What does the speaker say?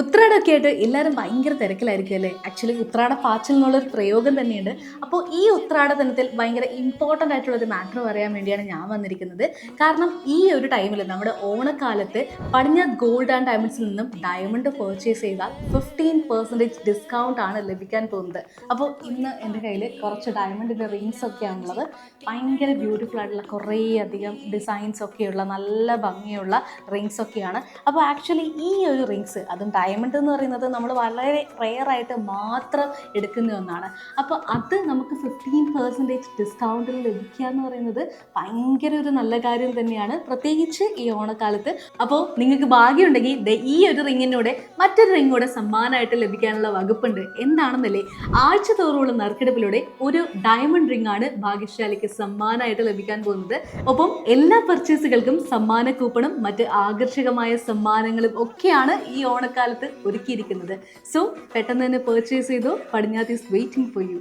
ഉത്രാടമൊക്കെ ആയിട്ട് എല്ലാവരും ഭയങ്കര തിരക്കിലായിരിക്കും അല്ലേ. ആക്ച്വലി ഉത്രാട പാച്ചിൽ എന്നുള്ളൊരു പ്രയോഗം തന്നെയുണ്ട്. അപ്പോൾ ഈ ഉത്രാട ദിനത്തിൽ ഭയങ്കര ഇമ്പോർട്ടൻ്റ് ആയിട്ടുള്ള ഒരു മാറ്റർ പറയാൻ വേണ്ടിയാണ് ഞാൻ വന്നിരിക്കുന്നത്. കാരണം ഈ ഒരു ടൈമിൽ നമ്മുടെ ഓണക്കാലത്ത് പടിഞ്ഞാറ് ഗോൾഡ് ആൻഡ് ഡയമണ്ട്സിൽ നിന്നും ഡയമണ്ട് പർച്ചേസ് ചെയ്താൽ 15% ഡിസ്കൗണ്ട് ആണ് ലഭിക്കാൻ പോകുന്നത്. അപ്പോൾ ഇന്ന് എൻ്റെ കയ്യിൽ കുറച്ച് ഡയമണ്ടിൻ്റെ റിങ്സ് ഒക്കെയാണുള്ളത്. ഭയങ്കര ബ്യൂട്ടിഫുൾ ആയിട്ടുള്ള കുറേ അധികം ഡിസൈൻസ് ഒക്കെയുള്ള നല്ല ഭംഗിയുള്ള റിങ്സ് ഒക്കെയാണ്. അപ്പോൾ ആക്ച്വലി ഈ ഒരു റിങ്സ് അതും ഡയമണ്ട് എന്ന് പറയുന്നത് നമ്മൾ വളരെ റെയറായിട്ട് മാത്രം എടുക്കുന്ന ഒന്നാണ്. അപ്പോൾ അത് നമുക്ക് 15% ഡിസ്കൗണ്ടിൽ ലഭിക്കുക എന്ന് പറയുന്നത് ഭയങ്കര ഒരു നല്ല കാര്യം തന്നെയാണ്, പ്രത്യേകിച്ച് ഈ ഓണക്കാലത്ത്. അപ്പോൾ നിങ്ങൾക്ക് ഭാഗ്യമുണ്ടെങ്കിൽ ഈ ഒരു റിങ്ങിനൂടെ മറ്റൊരു റിങ് കൂടെ സമ്മാനമായിട്ട് ലഭിക്കാനുള്ള വകുപ്പുണ്ട്. എന്താണെന്നല്ലേ, ആഴ്ച തോറുമുള്ള നറുക്കെടുപ്പിലൂടെ ഒരു ഡയമണ്ട് റിംഗ് ആണ് ഭാഗ്യശാലിക്ക് സമ്മാനമായിട്ട് ലഭിക്കാൻ പോകുന്നത്. ഒപ്പം എല്ലാ പർച്ചേസുകൾക്കും സമ്മാന കൂപ്പണും മറ്റ് ആകർഷകമായ സമ്മാനങ്ങളും ഒക്കെയാണ് ഈ ഓണക്കാലത്ത് ഒരുക്കിയിരിക്കുന്നത്. സോ പെട്ടെന്ന് തന്നെ പർച്ചേസ് ചെയ്തോ. പടിഞ്ഞാത്ത് ഈസ് വെയിറ്റിംഗ് ഫോർ യു.